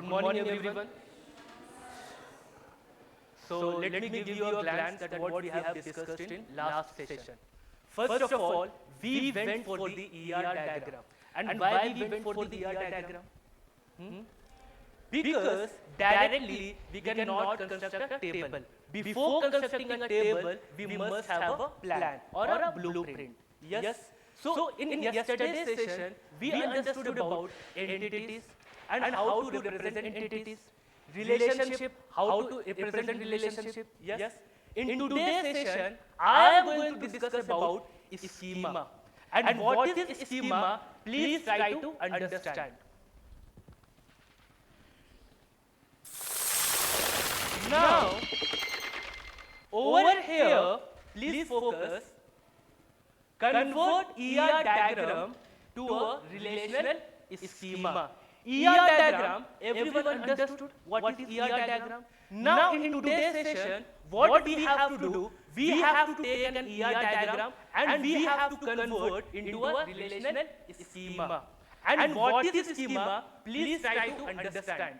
morning, everyone. So let me give you a glance at what we have discussed in last session. First of all, we went for the ER diagram. And why we went for the ER diagram? Because directly we cannot construct a table. Before constructing a table, we must have a plan or a blueprint. Yes. So in yesterday's session, we understood about entities and how to represent entities, relationship, how to represent relationship. Yes. In today's session, I am going to discuss about schema. And what is schema? Please try to understand. Now, over here, please focus. Convert ER diagram to a relational schema. ER diagram, everyone understood what is ER diagram? Now in today's session, what we have to do, we have to take an ER diagram and we have to convert into a relational schema. And what is schema? Please try to understand.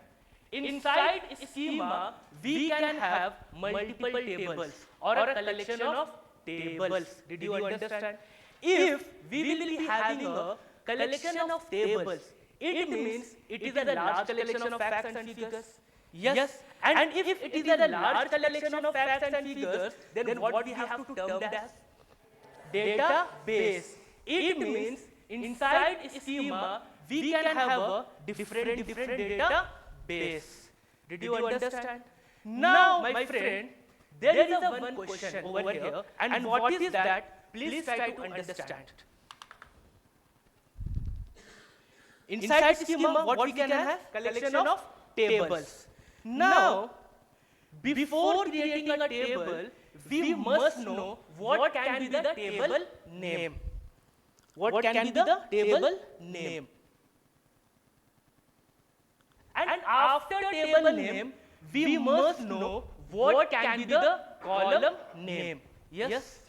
Inside schema, we can have multiple tables or a collection of tables. Did you understand? If we will be having a collection of tables, it means it is a large collection of facts and figures. Yes. And if it is a large collection of facts and figures, then what we have to term as? Database. It means inside schema, we can have a different database. Did you understand? Now, my friend, there is a one question over here, and what is that? Please try to understand. Inside schema, what we can have? Collection of tables. Now, before creating a table, we must know what can be the table name. What can be the table name? And after table name, we must know what can be the column name. Yes?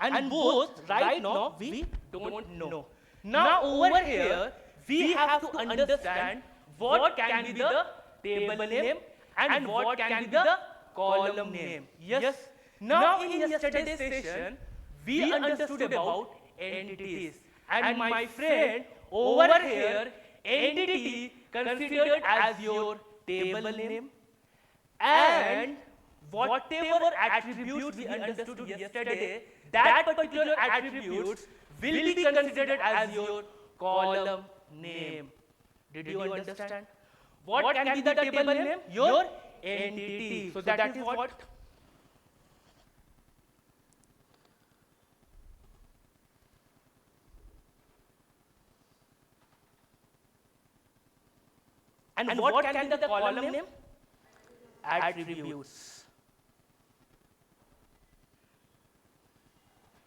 And both right now we don't know. Now over here we have to understand what can be the table name and what can be the column name. Yes. Now in yesterday's session we understood about entities. And my friend, over here entity considered as your table name and whatever attributes we understood yesterday, that particular attributes will be considered as your column name. Did you understand? What can be the table name? Your entity. So that is what? And what can be the column name? Attributes.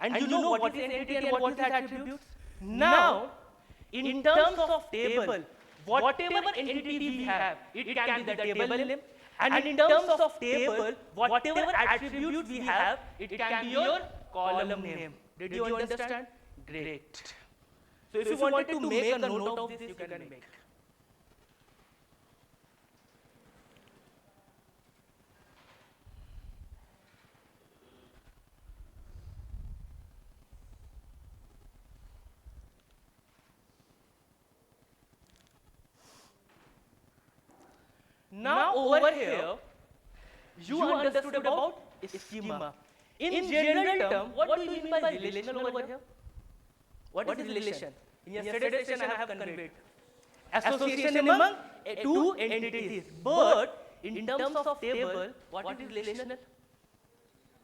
And you know what is entity and what is attributes? Now, in terms of table, whatever entity we have, it can be the table name. And in terms of table, whatever attributes we have, it can be your column name. Did you understand? Great. So if you wanted to make a note of this, you can make. Now over here, you understood about schema. In general term, what do you mean by relational over here? What is relation? In yesterday's session I have conveyed association among two entities. But in terms of table, what is relational?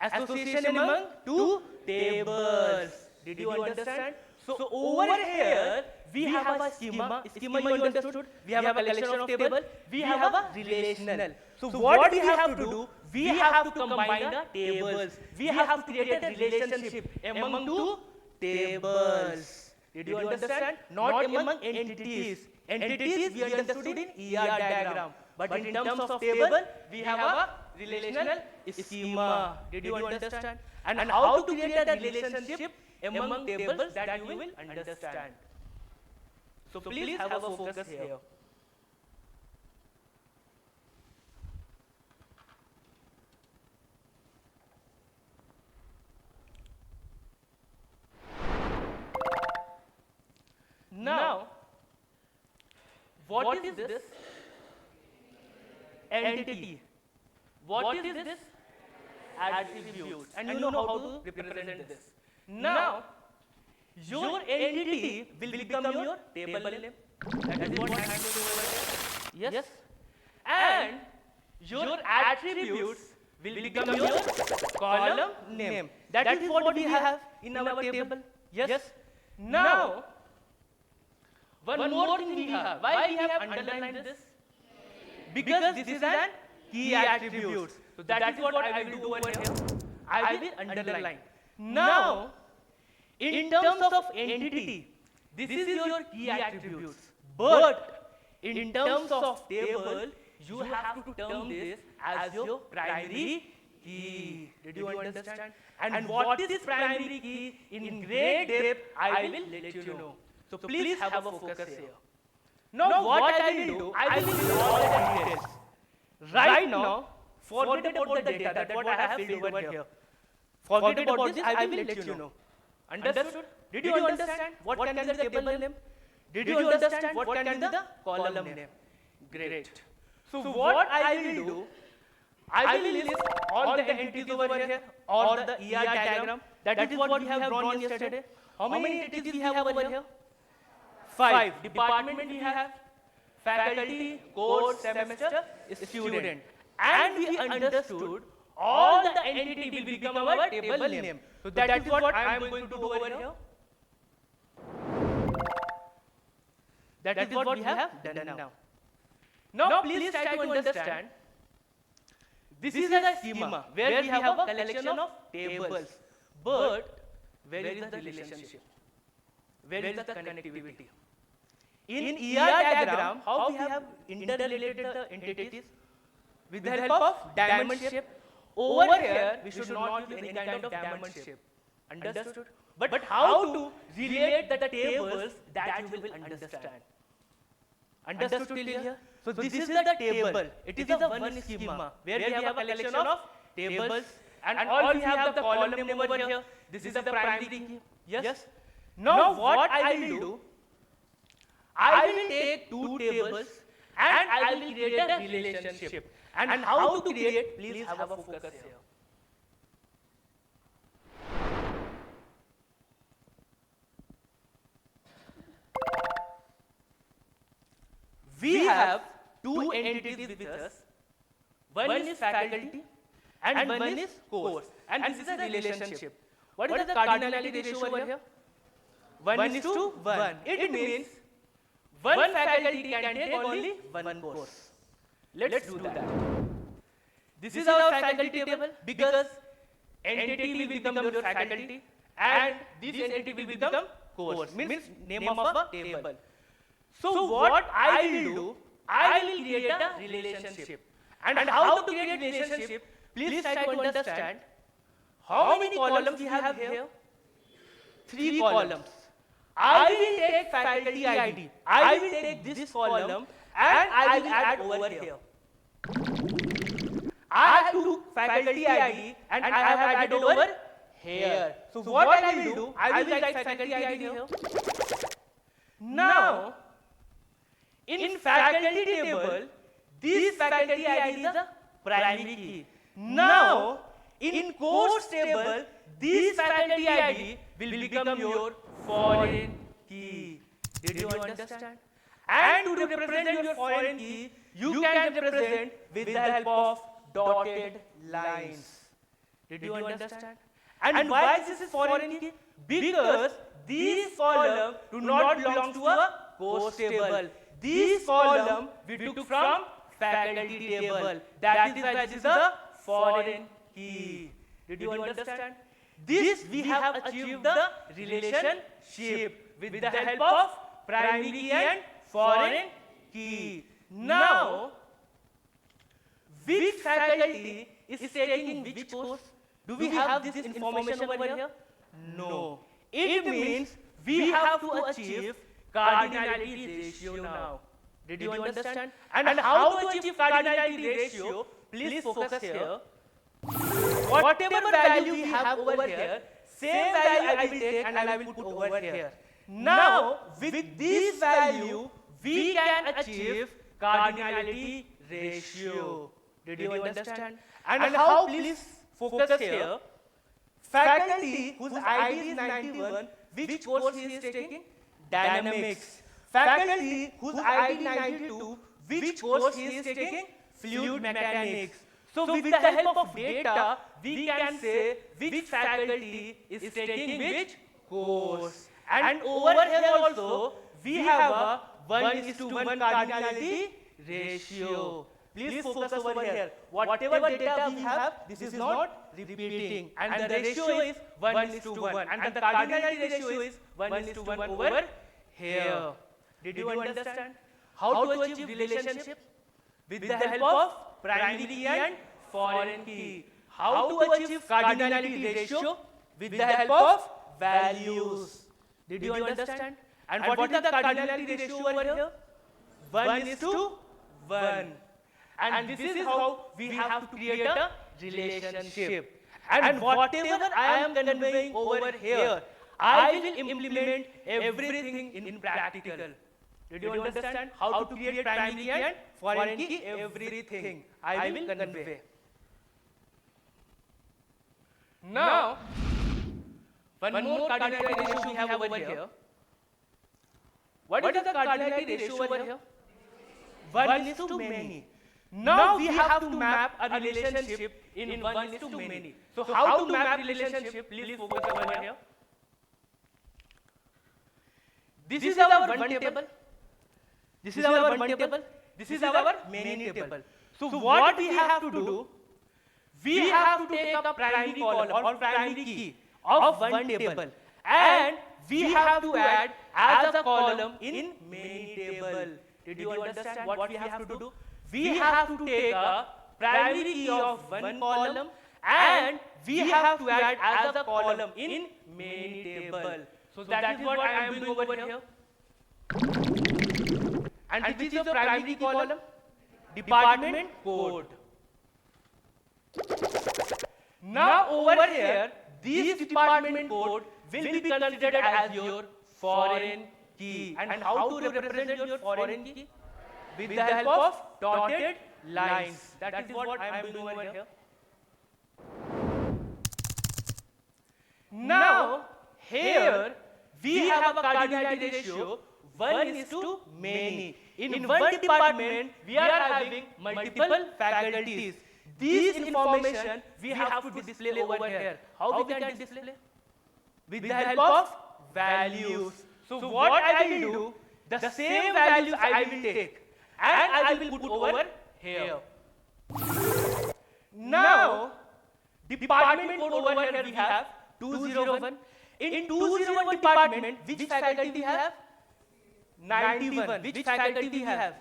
Association among two tables. Did you understand? So over here, we have a schema. Schema you understood. We have a collection of table. We have a relational. So what we have to do? We have to combine the tables. We have to create a relationship among two tables. Did you understand? Not among entities. Entities we understood in ER diagram. But in terms of table, we have a relational schema. Did you understand? And how to create a relationship among tables that you will understand. So please have a focus here. Now, what is this entity? What is this attribute? And you know how to represent this. Now, your entity will become your table name. That is what I am going to do over here. Yes. And your attributes will become your column name. That is what we have in our table. Yes. Now, one more thing we have. Why we have underlined this? Because this is an key attribute. So that is what I will do over here. I will underline. Now, in terms of entity, this is your key attributes. But in terms of table, you have to term this as your primary key. Did you understand? And what is primary key in great depth, I will let you know. So please have a focus here. Now what I will do, I will fill all the details. Right now, forget about the data that what I have filled over here. Forget about this, I will let you know. Understood? Did you understand what can be the table name? Did you understand what can be the column name? Great. So what I will do, I will list all the entities over here or the ER diagram. That is what we have drawn yesterday. How many entities we have over here? 5. Department we have, faculty, course, semester, student. And we understood all the entity will become our table name. So that is what I am going to do over here. That is what we have done now. Now please try to understand. This is a schema where we have a collection of tables. But where is the relationship? Where is the connectivity? In ER diagram, how we have interrelated the entities? With the help of diamond shape. Over here, we should not use any kind of diamond shape. Understood? But how to relate the tables that you will understand. Understood till here? So this is the table. It is a one schema where we have a collection of tables and all we have the column name over here. This is the primary key. Yes? Now what I will do, I will take two tables and I will create a relationship. And how to create, please have a focus here. We have two entities with us. One is faculty and one is course. And this is a relationship. What is the cardinality ratio over here? 1:1. It means one faculty can take only one course. Let's do that. This is our faculty table because entity will become your faculty and this entity will become course. Means name of a table. So what I will do, I will create a relationship. And how to create relationship, please try to understand how many columns we have here? 3 columns. I will take faculty ID. I will take this column and I will add over here. I have two faculty ID and I have added over here. So what I will do, I will write faculty ID here. Now, in faculty table, this faculty ID is a primary key. Now, in course table, this faculty ID will become your foreign key. Did you understand? And to represent your foreign key, you can represent with the help of dotted lines. Did you understand? And why this is foreign key? Because these columns do not belong to a course table. These columns we took from faculty table. That is why this is a foreign key. Did you understand? This we have achieved the relationship with the help of primary key and foreign key. Now, which faculty is taking which course? Do we have this information over here? No. It means we have to achieve cardinality ratio now. Did you understand? And how to achieve cardinality ratio? Please focus here. Whatever value we have over here, same value I will take and I will put over here. Now, with this value, we can achieve cardinality ratio. Did you understand? And how? Please focus here. Faculty whose ID is 91, which course he is taking? Dynamics. Faculty whose ID 92, which course he is taking? Fluid mechanics. So with the help of data, we can say which faculty is taking which course. And over here also, we have a 1:1 cardinality ratio. Please focus over here. Whatever data we have, this is not repeating. And the ratio is 1:1. And the cardinality ratio is 1:1 over here. Did you understand? How to achieve relationship? With the help of primary key and foreign key. How to achieve cardinality ratio? With the help of values. Did you understand? And what is the cardinality ratio over here? 1:1. And this is how we have to create a relationship. And whatever I am conveying over here, I will implement everything in practical. Did you understand? How to create primary key and foreign key? Everything I will convey. Now, one more cardinality ratio we have over here. What is the cardinality ratio over here? 1:many. Now we have to map a relationship in 1:many. So how to map relationship? Please focus over here. This is our one table. This is our one table. This is our many table. So what we have to do? We have to take a primary column or primary key of one table, and we have to add as a column in many table. Did you understand what we have to do? We have to take a primary key of one column, and we have to add as a column in many table. So that is what I am doing over here. And which is the primary column? Department code. Now over here, this department code will be considered as your foreign key. And how to represent your foreign key? With the help of dotted lines. That is what I am doing over here. Now, here we have a cardinality ratio 1:many. In one department, we are having multiple faculties. This information we have to display over here. How we can display? With the help of values. So what I will do, the same values I will take and I will put over here. Now, department code over here we have 201. In 201 department, which faculty we have? 91. Which faculty we have?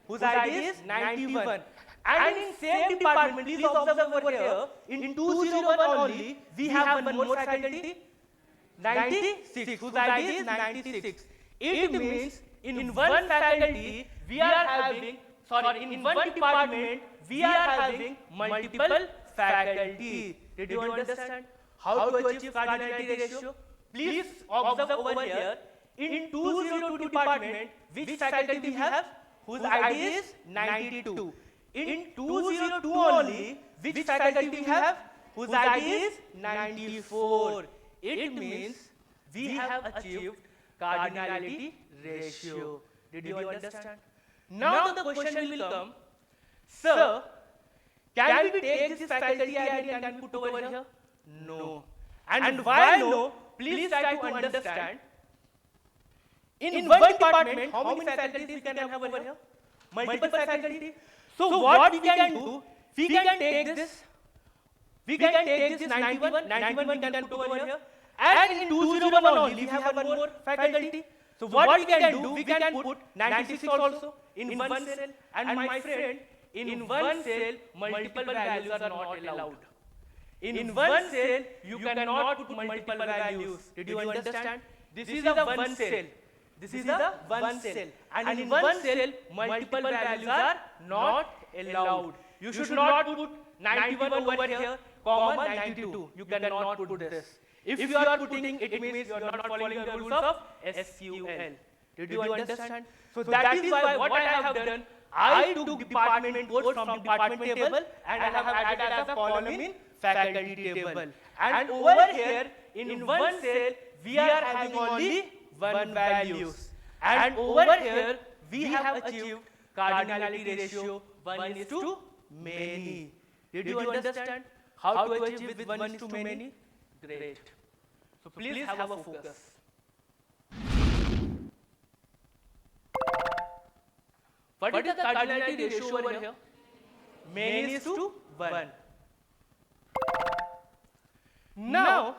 Whose ID is 91. And in same department, please observe over here, in 201 only, we have one more faculty, 96, whose ID is 96. It means in one faculty, we are having, in one department, we are having multiple faculty. Did you understand how to achieve cardinality ratio? Please observe over here, in 202 department, which faculty we have? Whose ID is 92. In 202 only, which faculty we have? Whose ID is 94. It means we have achieved cardinality ratio. Did you understand? Now the question will come, sir, can we take this faculty ID and can we put over here? No. And why no? Please try to understand. In one department, how many faculties we can have over here? Multiple faculty. So what we can do, we can take this 91 we can put over here, and in 201 only we have one more faculty. So what we can do, we can put 96 also in one cell, and my friend, in one cell multiple values are not allowed. In one cell, you cannot put multiple values. Did you understand? This is a one cell. This is a one cell. And in one cell, multiple values are not allowed. You should not put 91 over here, comma 92. You cannot put this. If you are putting, it means you are not following the rules of SQL. Did you understand? So that is why what I have done, I took department code from department table and I have added as a column in faculty table. And over here, in one cell, we are having only one values. And over here, we have achieved cardinality ratio 1:many. Did you understand how to achieve with 1:many? Great. So please have a focus. What is the cardinality ratio over here? Many is to 1. Now,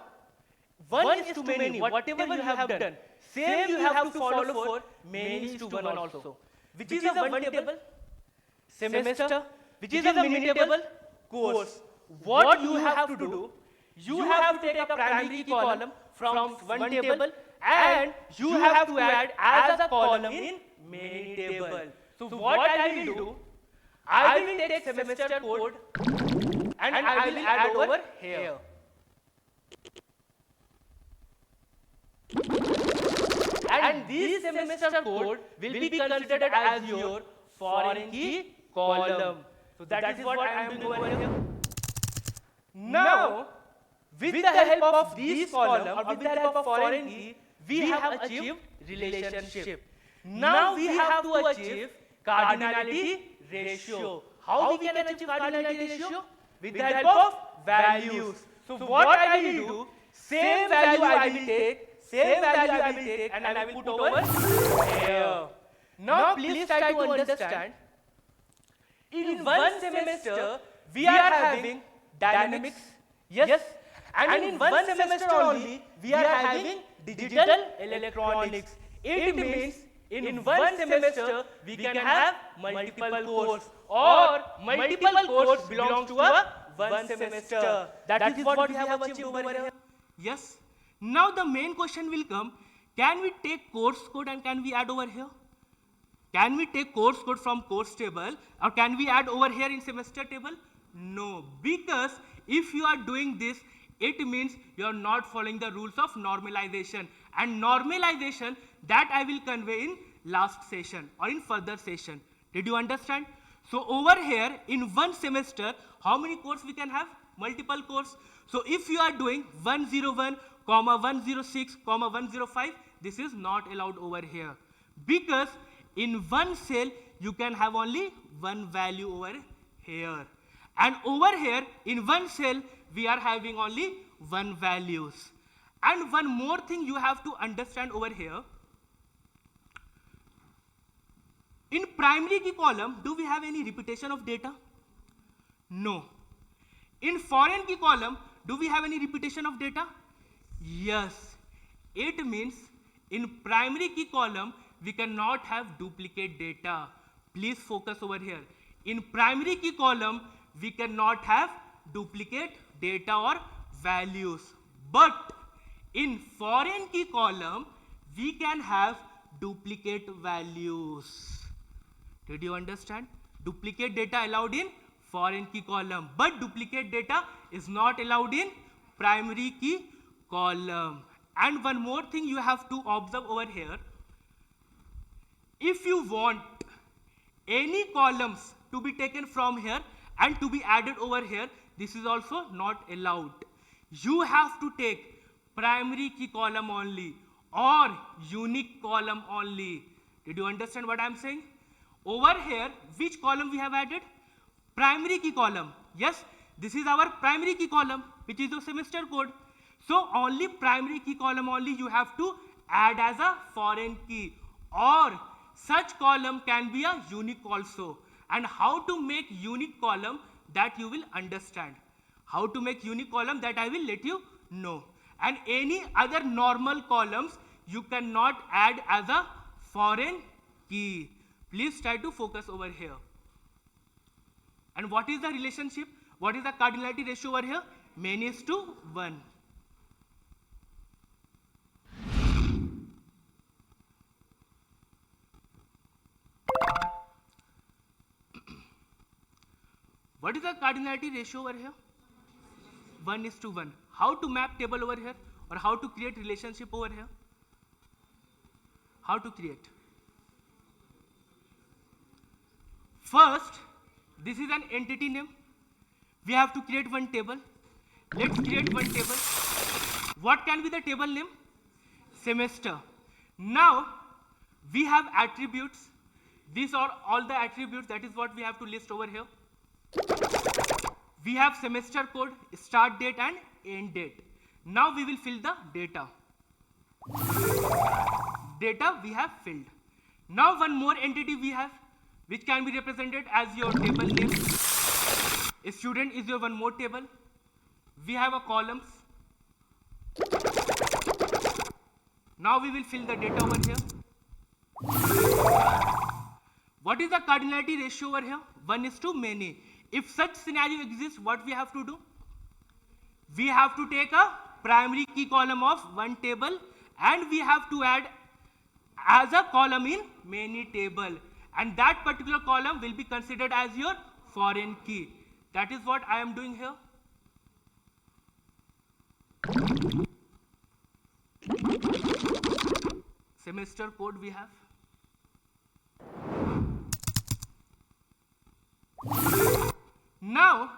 1 is to many. Whatever you have done, same you have to follow for many is to 1 also. Which is a 1 table? Semester. Which is a mini table? Course. What you have to do, you have to take a primary key column from one table and you have to add as a column in many table. So what I will do, I will take semester code and I will add over here. And this semester code will be considered as your foreign key column. So that is what I am doing over here. Now, with the help of this column or with the help of foreign key, we have achieved relationship. Now we have to achieve cardinality ratio. How we can achieve cardinality ratio? With the help of values. So what I will do, same value I will take, and I will put over here. Now please try to understand. In one semester, we are having dynamics, yes, and in one semester only, we are having digital electronics. It means in one semester, we can have multiple courses or multiple courses belongs to a one semester. That is what we have achieved over here. Yes. Now the main question will come, can we take course code and can we add over here? Can we take course code from course table or can we add over here in semester table? No, because if you are doing this, it means you are not following the rules of normalization, and normalization that I will convey in last session or in further session. Did you understand? So over here in one semester, how many courses we can have? Multiple courses. So if you are doing 101, 106, 105, this is not allowed over here, because in one cell you can have only one value over here, and over here in one cell we are having only one values. And one more thing you have to understand over here, in primary key column, do we have any repetition of data? No. In foreign key column, do we have any repetition of data? Yes. It means in primary key column, we cannot have duplicate data. Please focus over here. In primary key column, we cannot have duplicate data or values. But in foreign key column, we can have duplicate values. Did you understand? Duplicate data allowed in foreign key column, but duplicate data is not allowed in primary key column. And one more thing you have to observe over here, if you want any columns to be taken from here and to be added over here, this is also not allowed. You have to take primary key column only or unique column only. Did you understand what I am saying? Over here, which column we have added? Primary key column. Yes, this is our primary key column, which is the semester code. So only primary key column only you have to add as a foreign key, or such column can be a unique also. And how to make unique column, that you will understand. How to make unique column, that I will let you know. And any other normal columns you cannot add as a foreign key. Please try to focus over here. And what is the relationship? What is the cardinality ratio over here? Many is to 1. What is the cardinality ratio over here? 1 is to 1. How to map table over here, or how to create relationship over here? How to create? First, this is an entity name. We have to create one table. Let's create one table. What can be the table name? Semester. Now, we have attributes. These are all the attributes. That is what we have to list over here. We have semester code, start date and end date. Now we will fill the data. Data we have filled. Now one more entity we have, which can be represented as your table name. A student is your one more table. We have a columns. Now we will fill the data over here. What is the cardinality ratio over here? 1 is to many. If such scenario exists, what we have to do? We have to take a primary key column of one table and we have to add as a column in many table, and that particular column will be considered as your foreign key. That is what I am doing here. Semester code we have. Now,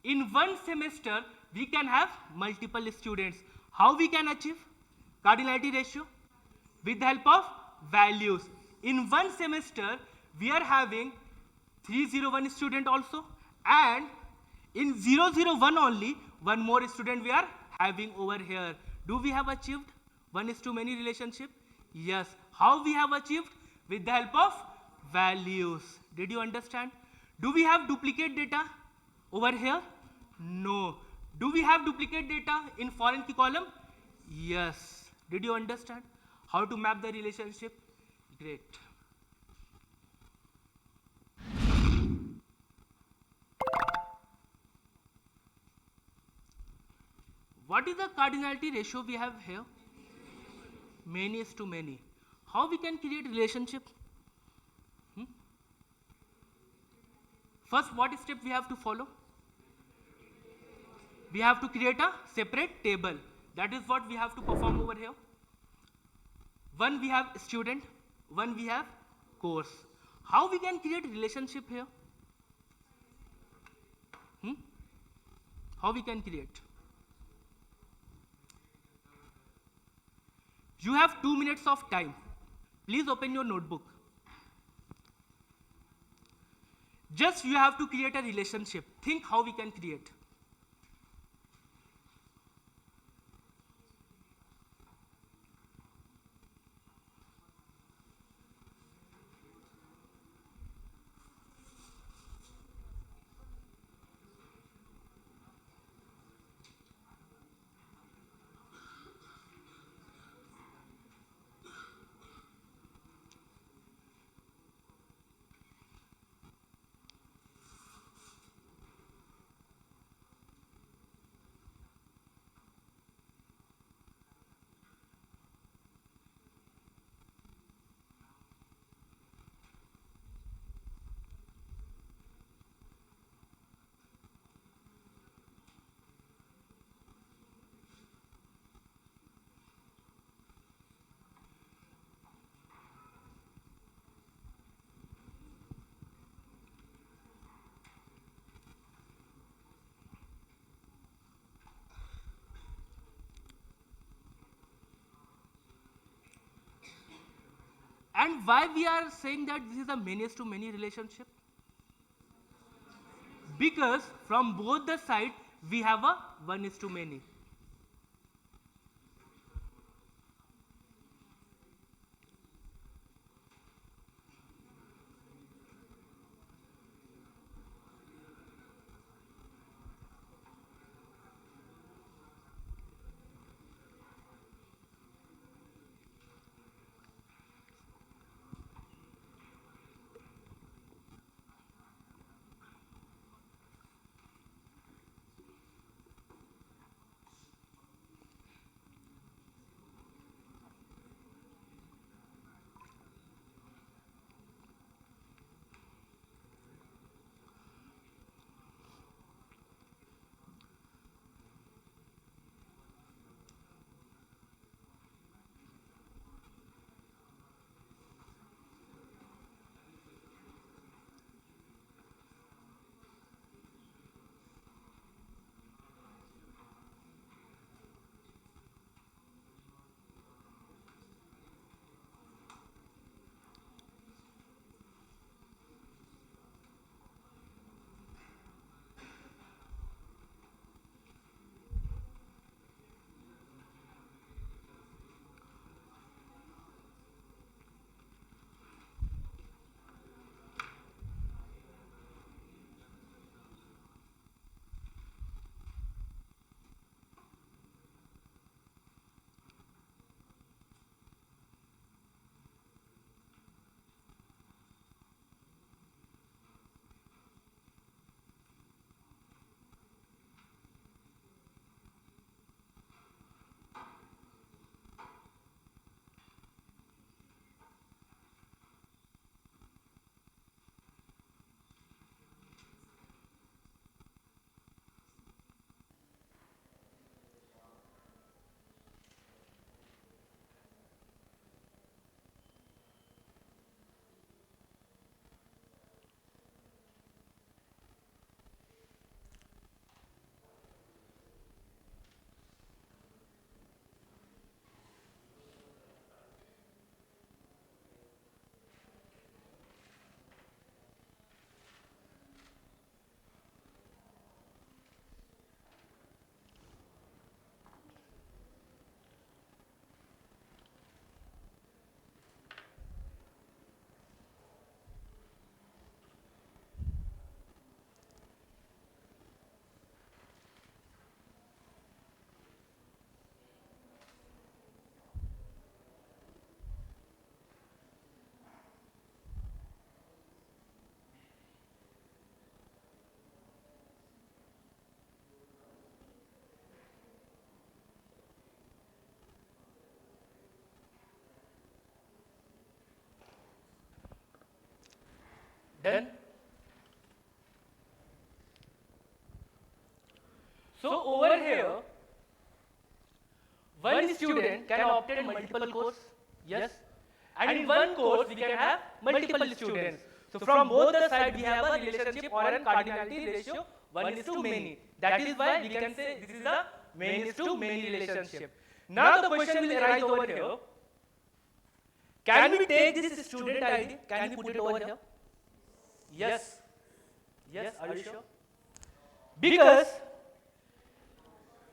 in one semester, we can have multiple students. How we can achieve cardinality ratio? With the help of values. In one semester, we are having 301 student also, and in 001 only, one more student we are having over here. Do we have achieved 1 is to many relationship? Yes. How we have achieved? With the help of values. Did you understand? Do we have duplicate data over here? No. Do we have duplicate data in foreign key column? Yes. Did you understand how to map the relationship? Great. What is the cardinality ratio we have here? Many is to many. How we can create relationship? First, what step we have to follow? We have to create a separate table. That is what we have to perform over here. One we have student, one we have course. How we can create relationship here? How we can create? You have 2 minutes of time. Please open your notebook. Just you have to create a relationship. Think how we can create. And why we are saying that this is a many to many relationship? Because from both the side we have a 1 is to many. Done. So over here, one student can obtain multiple courses. Yes. And in one course, we can have multiple students. So from both the sides, we have a relationship or a cardinality ratio 1:many. That is why we can say this is a many-to-many relationship. Now the question will arise over here. Can we take this student ID? Can we put it over here? Yes. Yes, are you sure? Because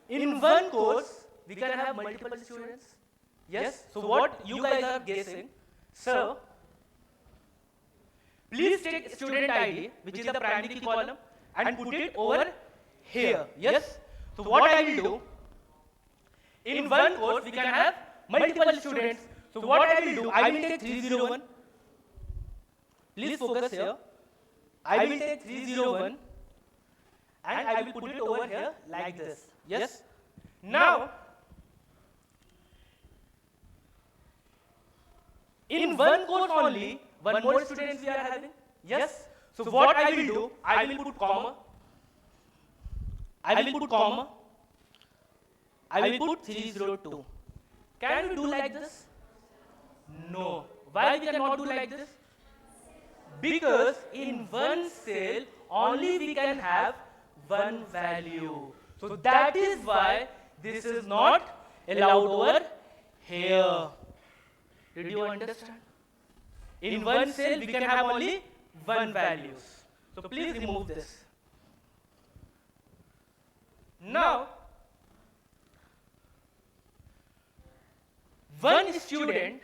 in one course, we can have multiple students. Yes? So what you guys are guessing, sir, please take student ID, which is the primary key column, and put it over here. Yes? So what I will do, in one course, we can have multiple students. So what I will do, I will take 301. Please focus here. I will take 301 and I will put it over here like this. Yes? Now, in one course only, one more students we are having. Yes? So what I will do, I will put comma. I will put comma. I will put 302. Can we do like this? No. Why we cannot do like this? Because in one cell, only we can have one value. So that is why this is not allowed over here. Did you understand? In one cell, we can have only one value. So please remove this. Now, one student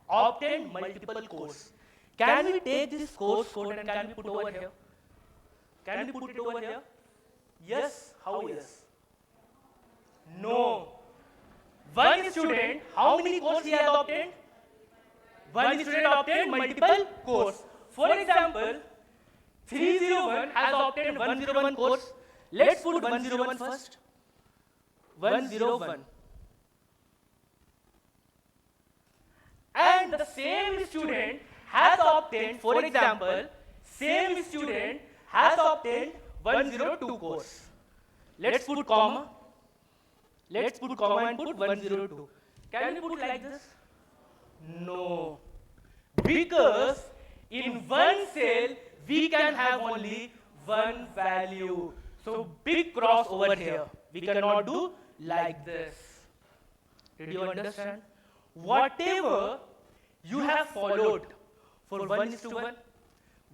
obtained multiple courses. Can we take this course code and can we put over here? Can we put it over here? Yes. How yes? No. One student, how many courses he has obtained? One student obtained multiple courses. For example, 301 has obtained 101 course. Let's put 101 first. 101. And the same student has obtained, for example, same student has obtained 102 course. Let's put comma. Let's put comma and put 102. Can we put like this? No. Because in one cell, we can have only one value. So big cross over here. We cannot do like this. Did you understand? Whatever you have followed for 1:1,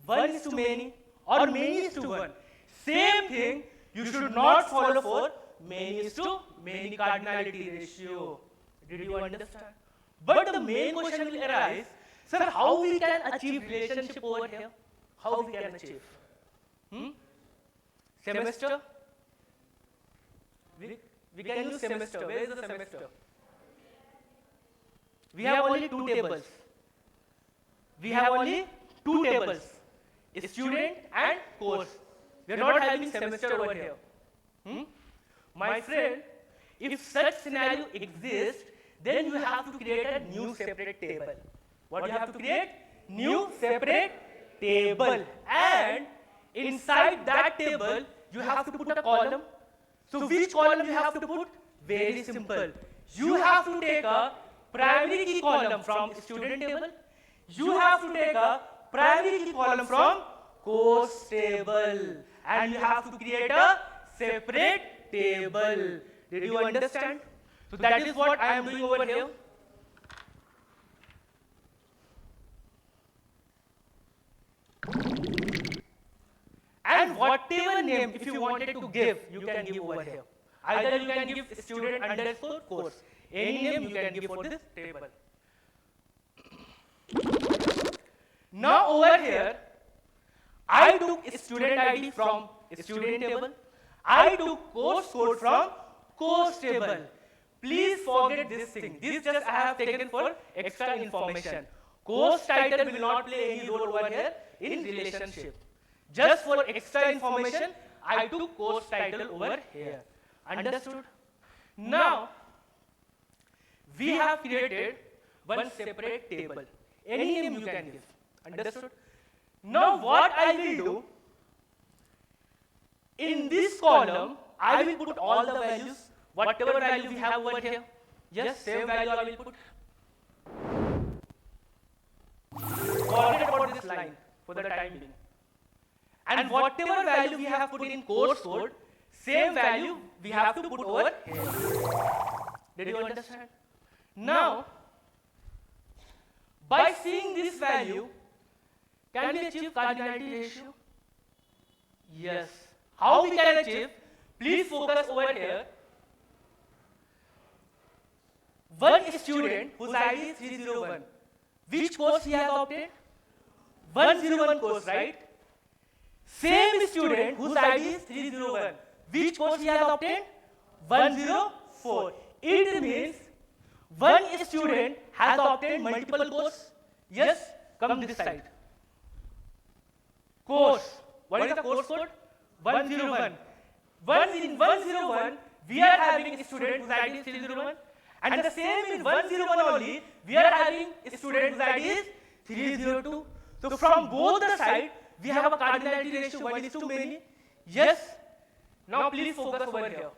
1:many, or many:1, same thing you should not follow for many:many cardinality ratio. Did you understand? But the main question will arise, sir, how we can achieve relationship over here? How we can achieve? Semester? We can use semester. Where is the semester? We have only two tables. We have only two tables, student and course. We are not having semester over here. My friend, if such scenario exists, then you have to create a new separate table. What you have to create? New separate table. And inside that table, you have to put a column. So which column you have to put? Very simple. You have to take a primary key column from student table. You have to take a primary key column from course table. And you have to create a separate table. Did you understand? So that is what I am doing over here. And whatever name, if you wanted to give, you can give over here. Either you can give student underscore course. Any name you can give for this table. Now over here, I took student ID from student table. I took course code from course table. Please forget this thing. This just I have taken for extra information. Course title will not play any role over here in relationship. Just for extra information, I took course title over here. Understood? Now, we have created one separate table. Any name you can give. Understood? Now what I will do, in this column, I will put all the values, whatever value we have over here. Yes, same value I will put. Forget about this line for the time being. And whatever value we have put in course code, same value we have to put over here. Did you understand? Now, by seeing this value, can we achieve cardinality ratio? Yes. How we can achieve? Please focus over here. One student whose ID is 301. Which course he has opted? 101 course, right? Same student whose ID is 301. Which course he has obtained? 104. It means one student has obtained multiple courses. Yes? Come this side. Course. What is the course code? 101. In 101, we are having a student whose ID is 301. And the same in 101 only, we are having a student whose ID is 302. So from both the sides, we have a cardinality ratio 1 is to many. Yes? Now please focus over here.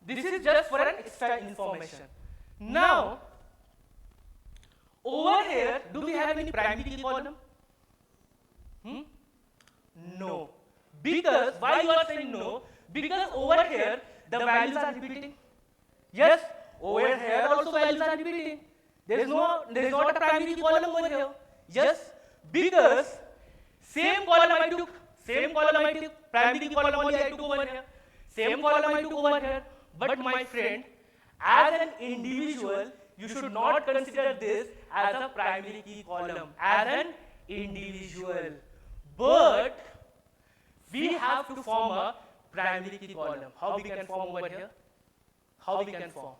This is just for an extra information. Now, over here, do we have any primary key column? No. Because, why you are saying no? Because over here, the values are repeating. Yes? Over here also values are repeating. There is not a primary key column over here. Yes? Because same column I took, primary key column only I took over here. Same column I took over here. But my friend, as an individual, you should not consider this as a primary key column, as an individual. But we have to form a primary key column. How we can form over here? How we can form?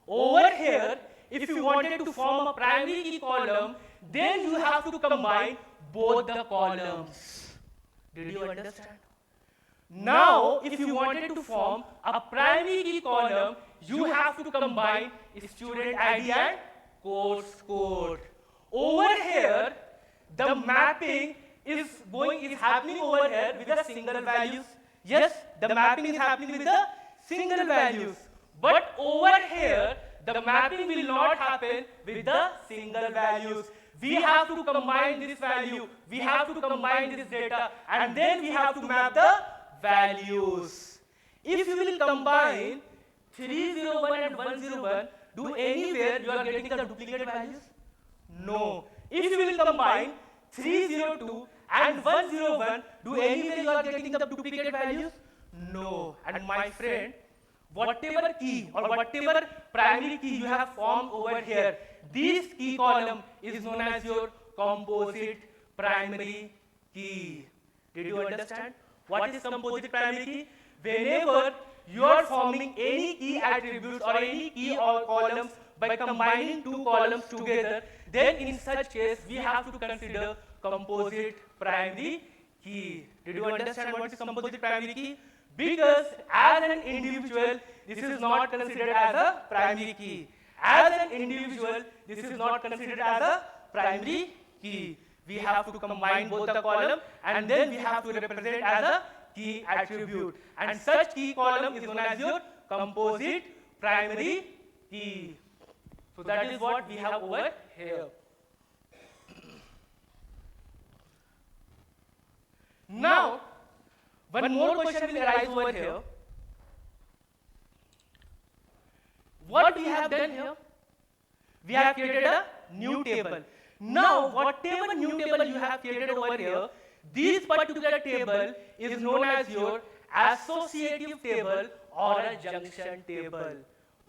Over here, if you wanted to form a primary key column, then you have to combine both the columns. Did you understand? Now, if you wanted to form a primary key column, you have to combine student ID and course code. Over here, the mapping is happening over here with the single values. Yes, the mapping is happening with the single values. But over here, the mapping will not happen with the single values. We have to combine this value, we have to combine this data, and then we have to map the values. If you will combine 301 and 101, do anywhere you are getting the duplicate values? No. If you will combine 302 and 101, do anywhere you are getting the duplicate values? No. And my friend, whatever key or whatever primary key you have formed over here, this key column is known as your composite primary key. Did you understand? What is composite primary key? Whenever you are forming any key attributes or any key or columns by combining two columns together, then in such case we have to consider composite primary key. Did you understand what is composite primary key? Because as an individual, this is not considered as a primary key. As an individual, this is not considered as a primary key. We have to combine both the column and then we have to represent as a key attribute. And such key column is known as your composite primary key. So that is what we have over here. Now, one more question will arise over here. What we have done here? We have created a new table. Now, whatever new table you have created over here, this particular table is known as your associative table or a junction table.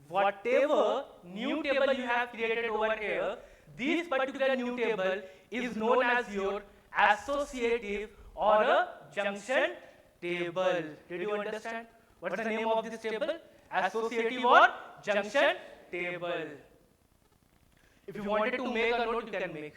Whatever new table you have created over here, this particular new table is known as your associative or a junction table. Did you understand? What is the name of this table? Associative or junction table. If you wanted to make a note, you can make.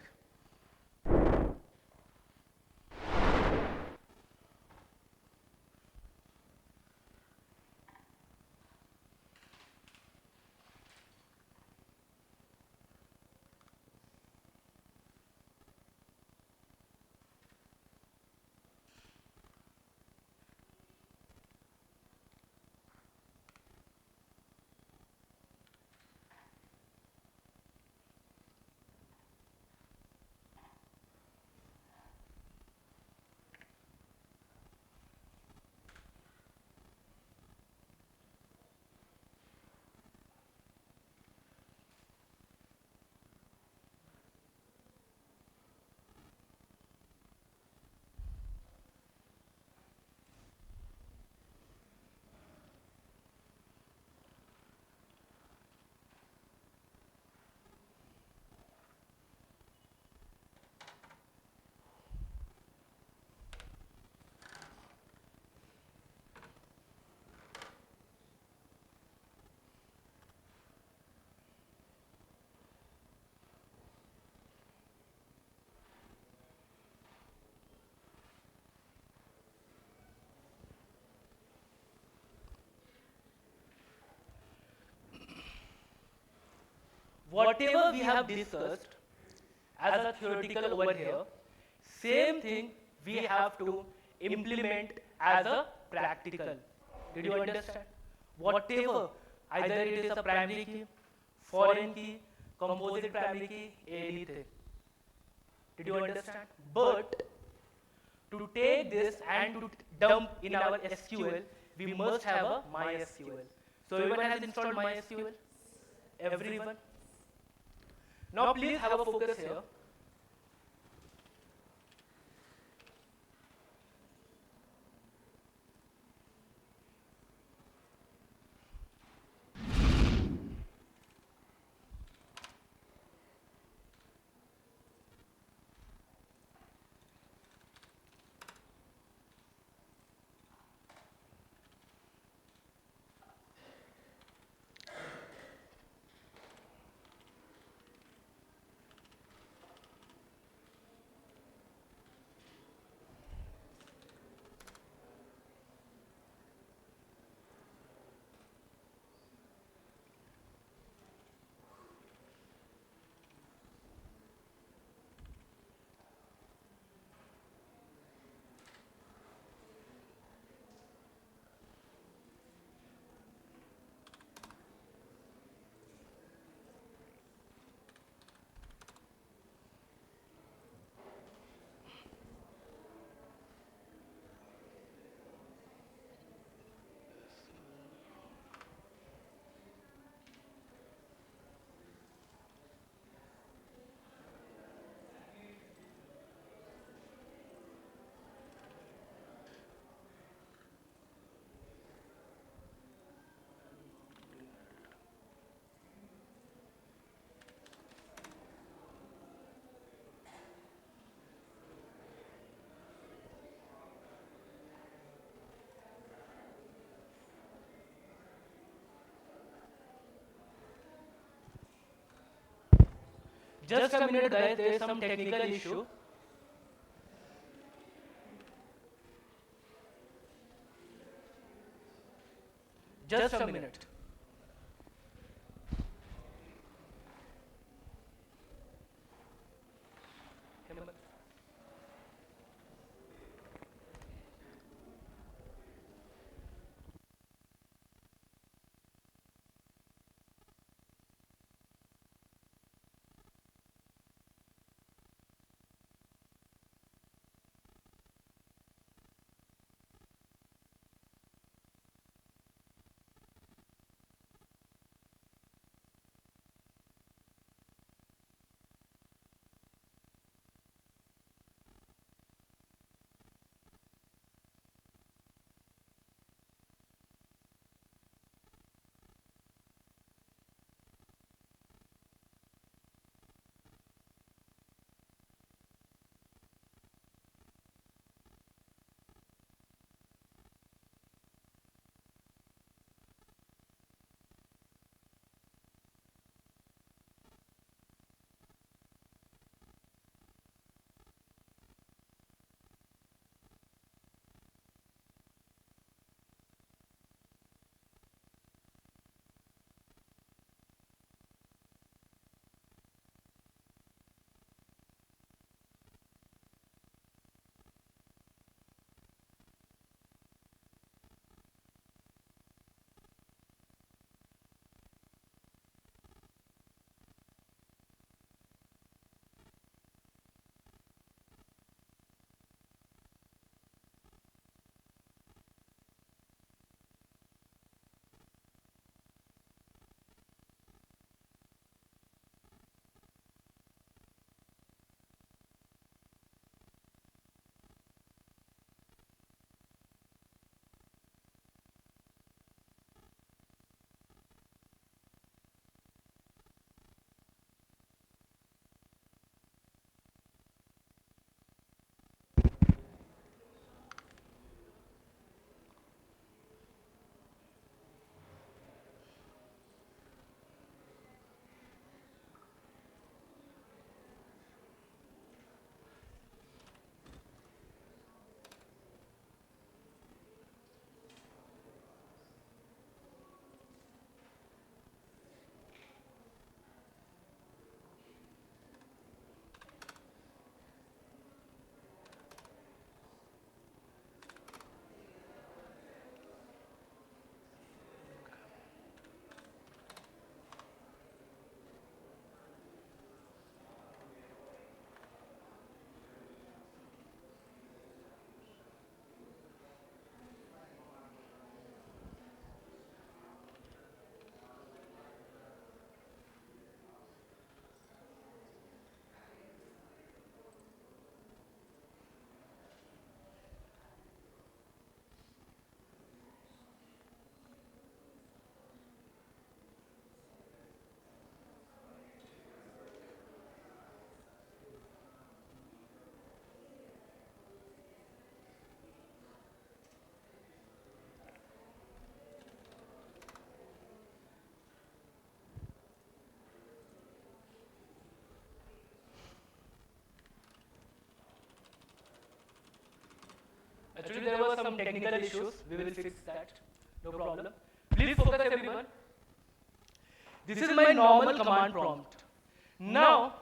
whatever we have discussed as a theoretical over here, same thing we have to implement as a practical. Did you understand? Whatever, either it is a primary key, foreign key, composite primary key, anything. Did you understand? But to take this and to dump in our SQL, we must have a MySQL. So everyone has installed MySQL? Everyone? Now please have a focus here. Just a minute guys, there is some technical issue. Just a minute. some technical issues. We will fix that. No problem. Please focus, everyone. This is my normal command prompt. Now,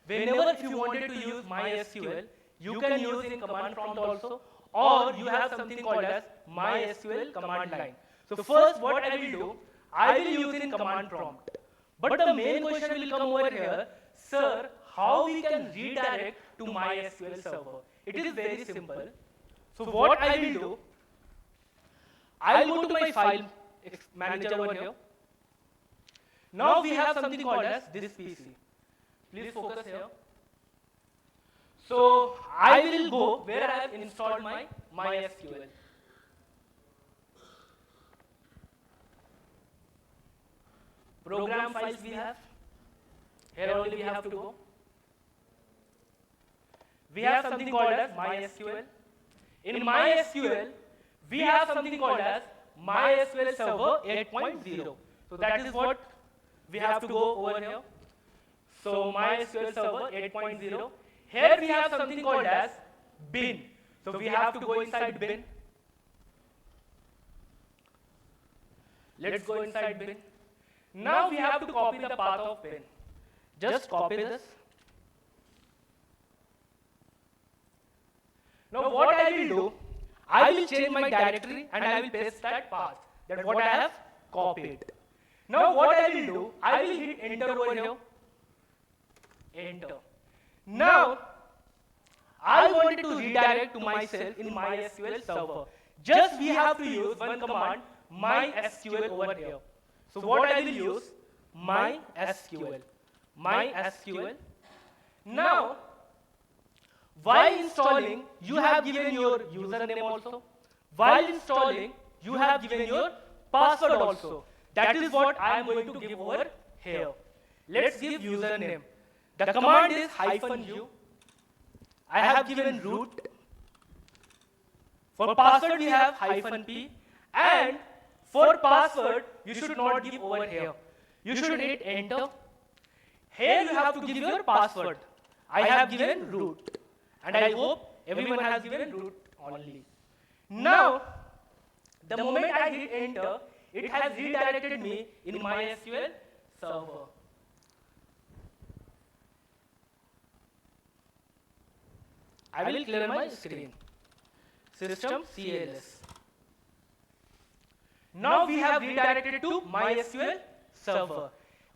whenever if you wanted to use MySQL, you can use in command prompt also, or you have something called as MySQL command line. So first, what I will do, I will use it in command prompt. But the main question will come over here, sir, how we can redirect to MySQL server? It is very simple. So what I will do, I will go to my file manager over here. Now we have something called as this PC. Please focus here. So I will go where I have installed my MySQL. Program files we have. Here only we have to go. We have something called as MySQL. In MySQL, we have something called as MySQL Server 8.0. So that is what we have to go over here. So MySQL Server 8.0. Here we have something called as bin. So we have to go inside bin. Let's go inside bin. Now we have to copy the path of bin. Just copy this. Now what I will do, I will change my directory and I will paste that path. That's what I have copied. Now what I will do, I will hit enter over here. Enter. Now, I wanted to redirect to myself in MySQL server. Just we have to use one command, MySQL over here. So what I will use, MySQL. MySQL. Now, while installing, you have given your username also. While installing, you have given your password also. That is what I am going to give over here. Let's give username. The command is -u. I have given root. For password we have -p. And for password, you should not give over here. You should hit enter. Here you have to give your password. I have given root. And I hope everyone has given root only. Now, the moment I hit enter, it has redirected me in MySQL server. I will clear my screen. System CLS. Now we have redirected to MySQL server.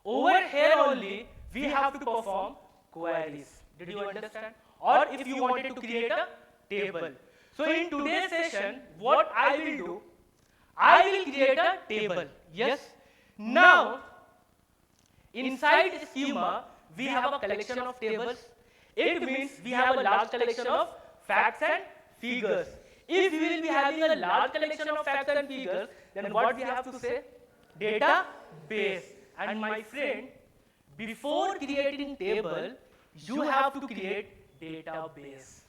Over here only, we have to perform queries. Did you understand? Or if you wanted to create a table. So in today's session, what I will do, I will create a table. Yes? Now, inside schema, we have a collection of tables. It means we have a large collection of facts and figures. If we will be having a large collection of facts and figures, then what we have to say? Database. And my friend, before creating table, you have to create database.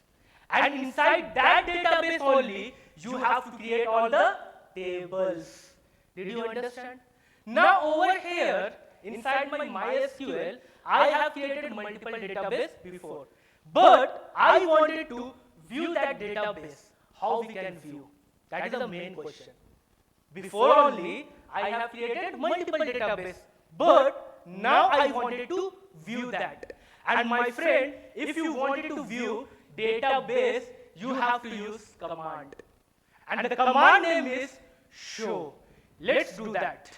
And inside that database only, you have to create all the tables. Did you understand? Now over here, inside my MySQL, I have created multiple database before. But I wanted to view that database. How we can view? That is the main question. Before only, I have created multiple database. But now I wanted to view that. And my friend, if you wanted to view database, you have to use command. And the command name is show. Let's do that.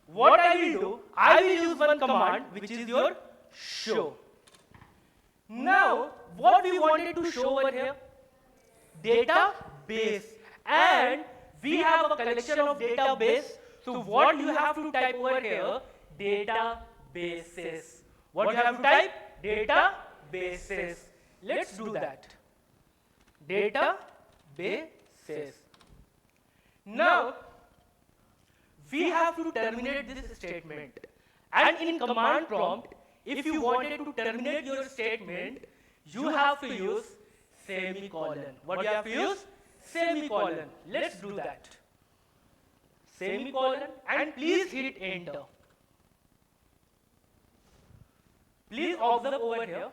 What I will do, I will use one command which is your show. Now, what we wanted to show over here? Database. And we have a collection of database. So what you have to type over here? Databases. What you have to type? Databases. Let's do that. Databases. Now, we have to terminate this statement. And in command prompt, if you wanted to terminate your statement, you have to use semicolon. What you have to use? Semicolon. Let's do that. Semicolon, and please hit enter. Please observe over here.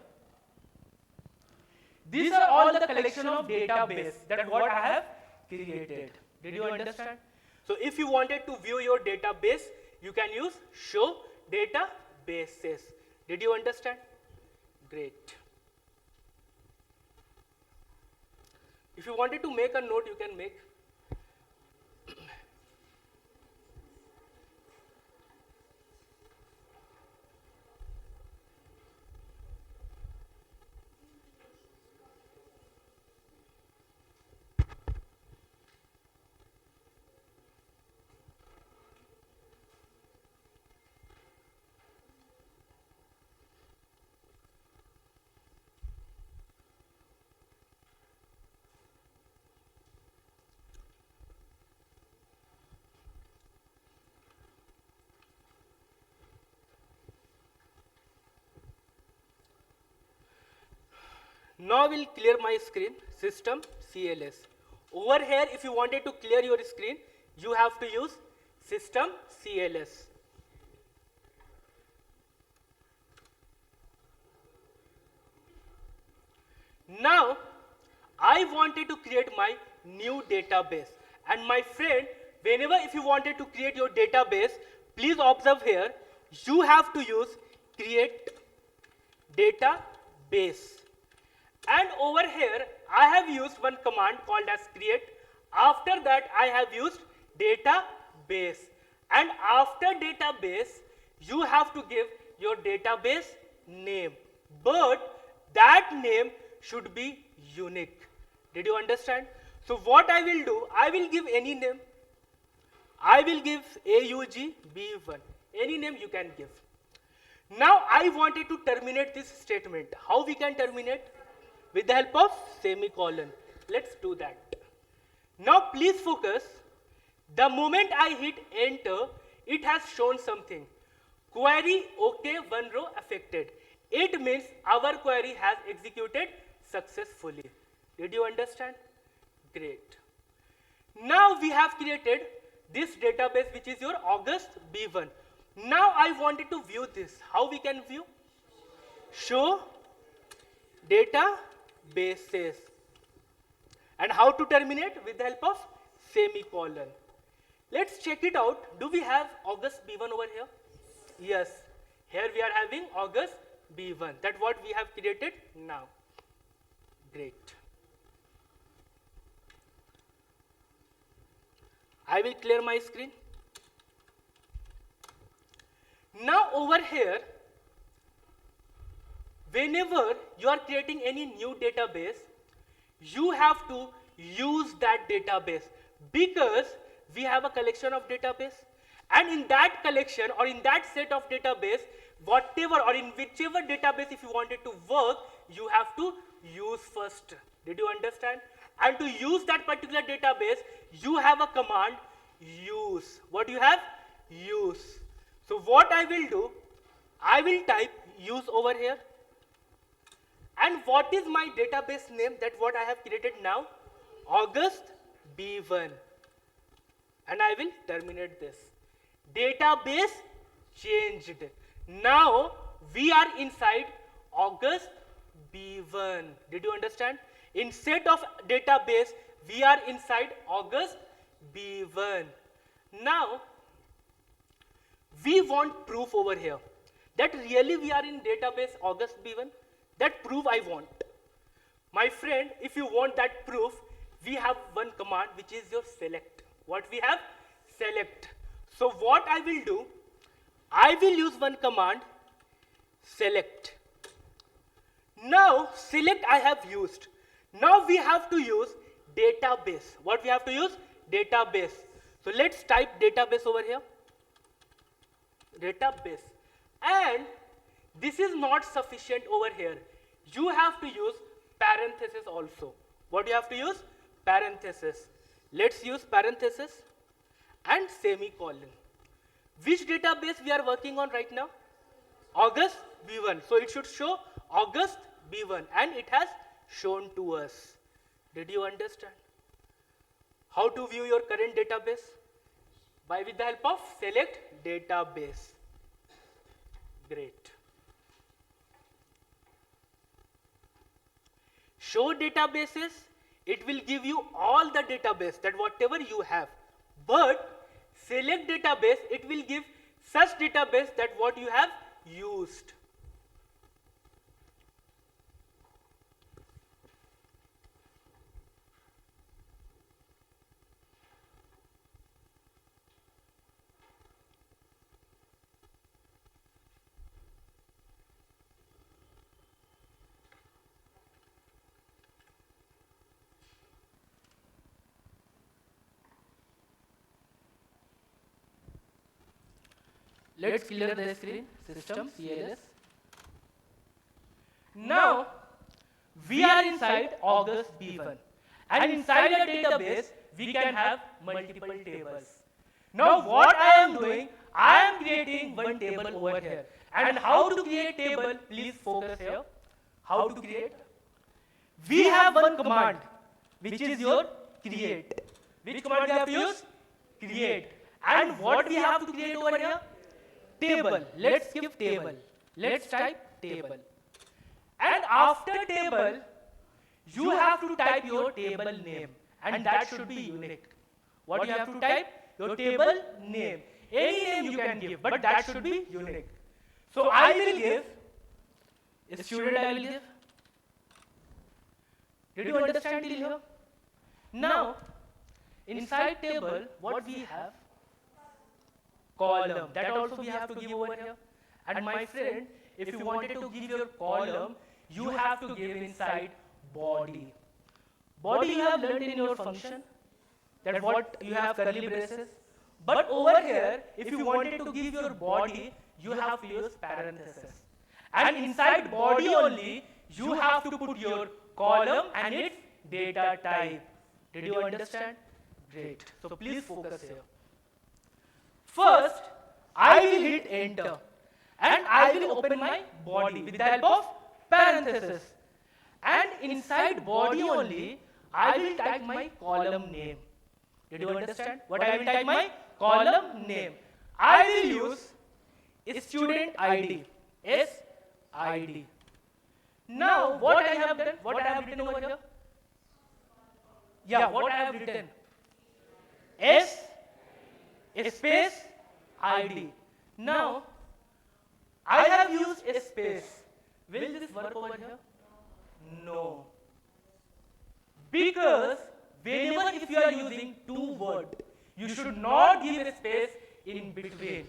These are all the collection of database that what I have created. Did you understand? So if you wanted to view your database, you can use show databases. Did you understand? Great. If you wanted to make a note, you can make. Now we'll clear my screen, system CLS. Over here, if you wanted to clear your screen, you have to use system CLS. Now, I wanted to create my new database. And my friend, whenever if you wanted to create your database, please observe here, you have to use create database. And over here, I have used one command called as create. After that, I have used database. And after database, you have to give your database name. But that name should be unique. Did you understand? So what I will do, I will give any name. I will give AUGB1. Any name you can give. Now I wanted to terminate this statement. How we can terminate? With the help of semicolon. Let's do that. Now please focus. The moment I hit enter, it has shown something. Query OK, one row affected. It means our query has executed successfully. Did you understand? Great. Now we have created this database, which is your August B1. Now I wanted to view this. How we can view? Show databases. And how to terminate? With the help of semicolon. Let's check it out. Do we have August B1 over here? Yes. Here we are having August B1. That's what we have created now. Great. I will clear my screen. Now over here, whenever you are creating any new database, you have to use that database because we have a collection of database, and in that collection or in that set of database, whatever or in whichever database if you wanted to work, you have to use first. Did you understand? And to use that particular database, you have a command use. What you have? Use. So what I will do, I will type use over here. And what is my database name? That what I have created now? August B1. And I will terminate this. Database changed. Now we are inside August B1. Did you understand? Instead of database, we are inside August B1. Now we want proof over here that really we are in database August B1. That proof I want. My friend, if you want that proof, we have one command which is your select. What we have? Select. So what I will do, I will use one command select. Now select I have used. Now we have to use database. What we have to use? Database. So let's type database over here. Database. And this is not sufficient over here. You have to use parenthesis also. What do you have to use? Parenthesis. Let's use parenthesis and semicolon. Which database we are working on right now? August B1. So it should show August B1, and it has shown to us. Did you understand? How to view your current database? With the help of select database. Great. Show databases It will give you all the database, that whatever you have. But select database, it will give such database that what you have used. Let's clear the screen, system, CLS. Now, we are inside August B1. And inside a database, we can have multiple tables. Now, what I am doing, I am creating one table over here. And how to create table, please focus here. How to create? We have one command, which is your create. Which command we have to use? Create. And what we have to create over here? Table. Let's give table. Let's type table. And after table, you have to type your table name. And that should be unique. What you have to type? Your table name. Any name you can give, but that should be unique. So I will give, a student I will give. Did you understand till here? Now, inside table, what we have? Column. That also we have to give over here. And my friend, if you wanted to give your column, you have to give inside body. Body you have learned in your function, that what you have curly braces. But over here, if you wanted to give your body, you have to use parenthesis. And inside body only, you have to put your column and its data type. Did you understand? Great. So please focus here. First, I will hit enter and I will open my body with the help of parenthesis. And inside body only, I will type my column name. Did you understand? What I will type my column name? I will use student ID, SID. Now, what I have done, what I have written over here? Yeah, what I have written? S space ID. Now, I have used a space. Will this work over here? No. Because whenever if you are using two words, you should not give a space in between.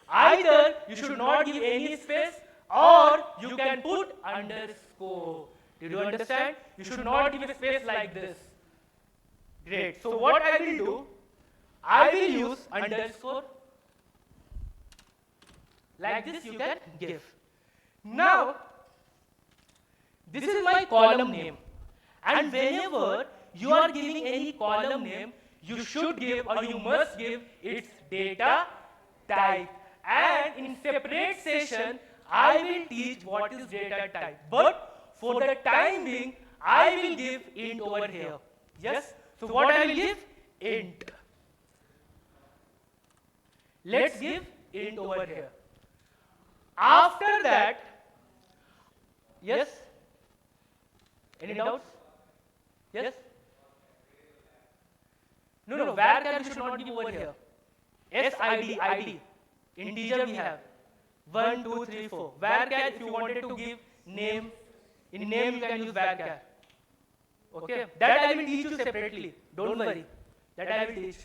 Either you should not give any space or you can put underscore. Did you understand? You should not give a space like this. Great. So what I will do, I will use underscore. Like this you can give. Now, this is my column name. And whenever you are giving any column name, you should give or you must give its data type. And in separate session, I will teach what is data type. But for the time being, I will give int over here. Yes? So what I will give? Int. Let's give int over here. After that, yes? Any doubts? Yes? No, varchar you should not give over here. SID, ID. Integer we have. 1, 2, 3, 4. Varchar, if you wanted to give name, in name you can use varchar. Okay? That I will teach you separately. Don't worry. That I will teach.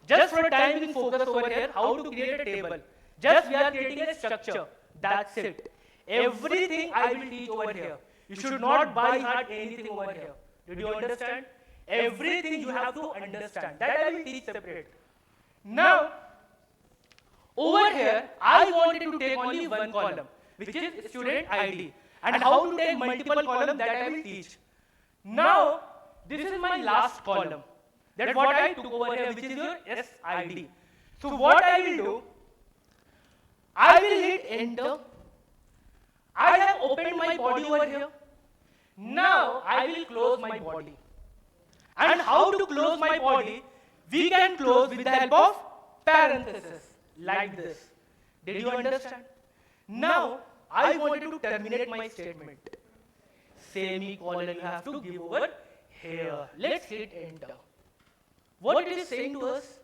Just for time being focus over here, how to create a table. Just we are creating a structure. That's it. Everything I will teach over here. You should not by heart anything over here. Did you understand? Everything you have to understand. That I will teach separate. Now, over here, I wanted to take only one column, which is student ID. And how to take multiple columns, that I will teach. Now, this is my last column. That's what I took over here, which is your SID. So what I will do, I will hit enter. I have opened my body over here. Now I will close my body. And how to close my body? We can close with the help of parenthesis, like this. Did you understand? Now I wanted to terminate my statement. Semicolon you have to give over here. Let's hit enter. What it is saying to us?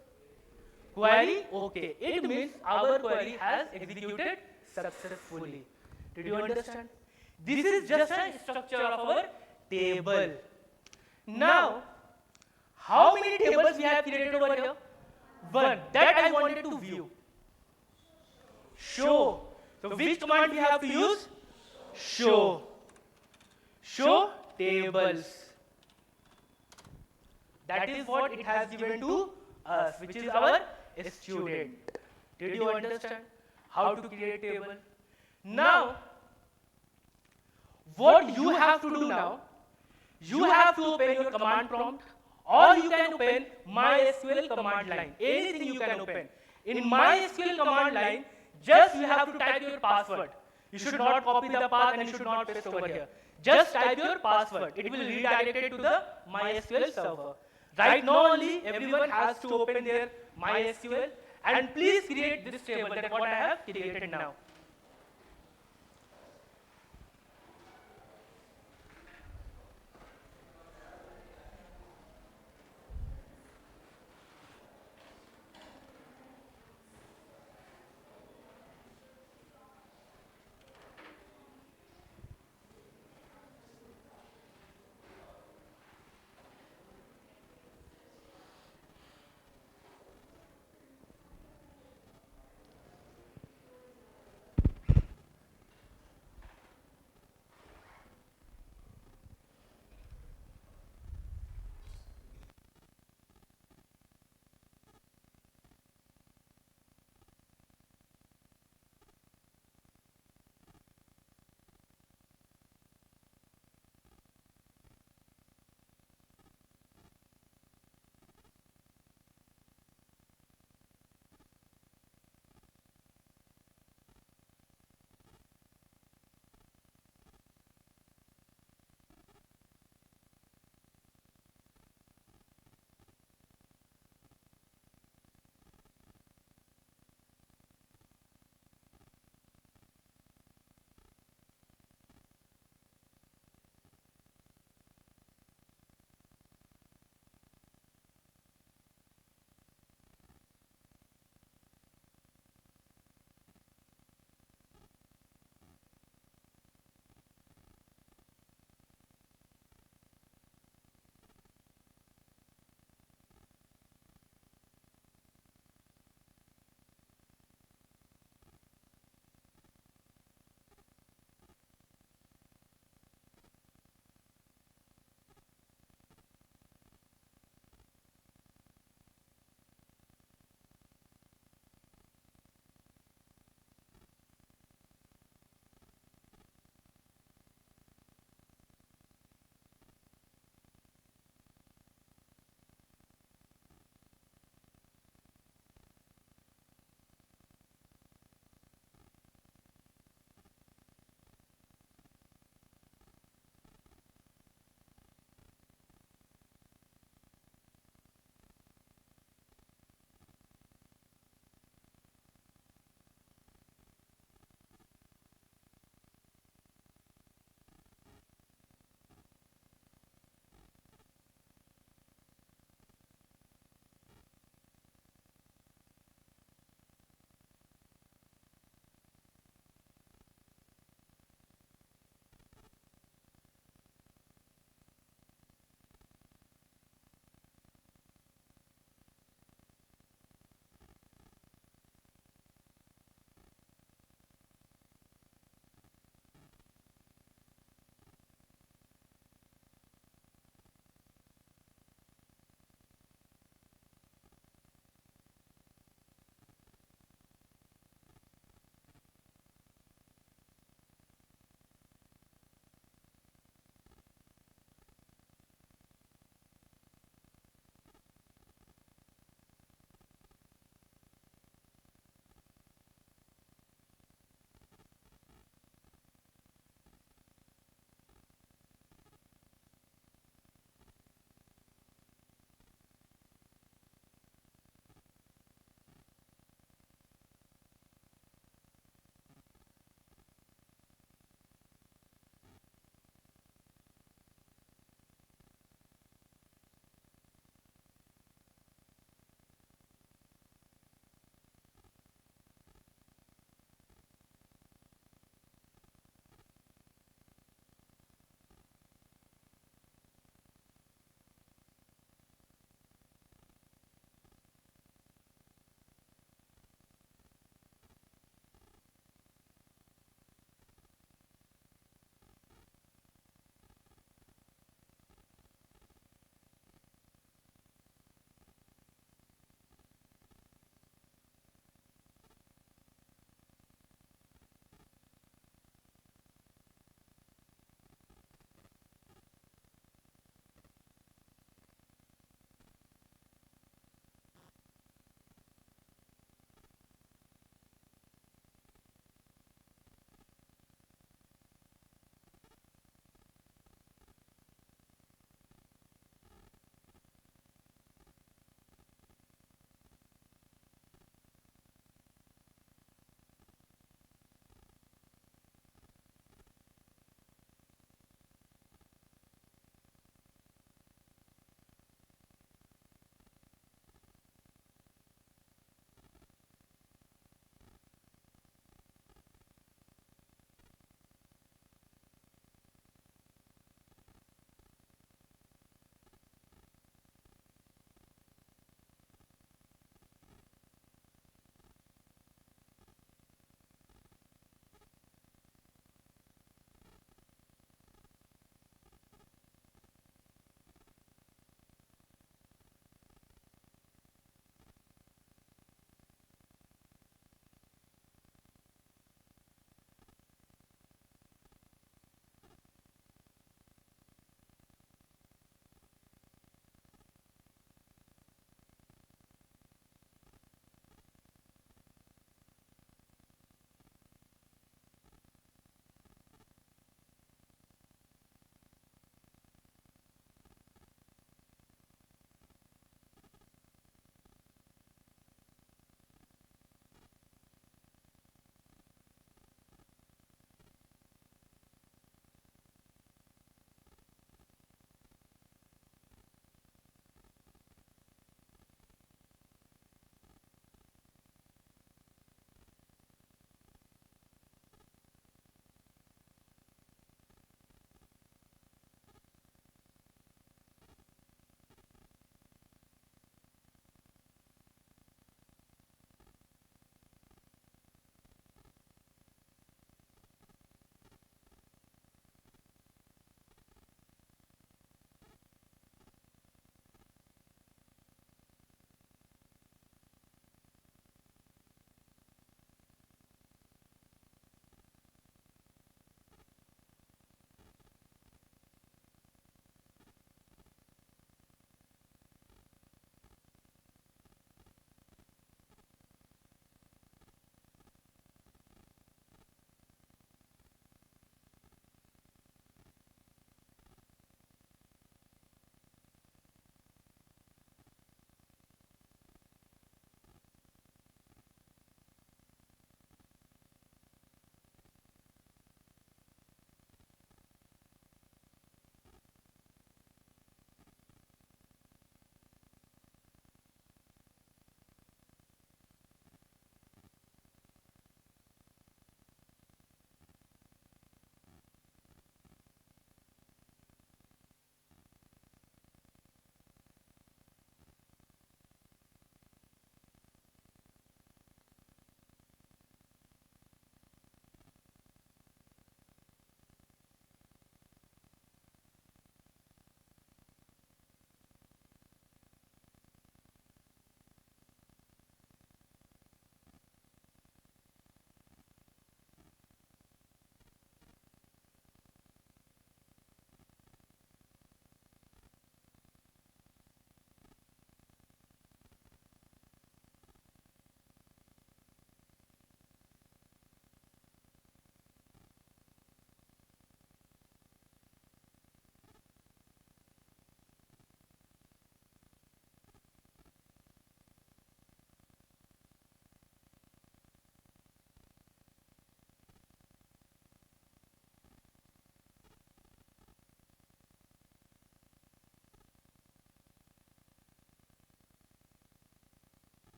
Query okay. It means our query has executed successfully. Did you understand? This is just a structure of our table. Now, how many tables we have created over here? One. That I wanted to view. Show. So which command we have to use? Show. Show tables. That is what it has given to us, which is our student. Did you understand how to create table? Now, what you have to do now, you have to open your command prompt, or you can open MySQL command line. Anything you can open. In MySQL command line, just you have to type your password. You should not copy the path and you should not paste over here. Just type your password. It will redirect it to the MySQL server. Right now only, everyone has to open their MySQL and please create this table, that what I have created now.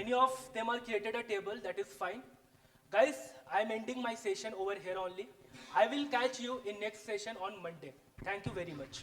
Many of them are created a table, that is fine. Guys, I am ending my session over here only. I will catch you in next session on Monday. Thank you very much.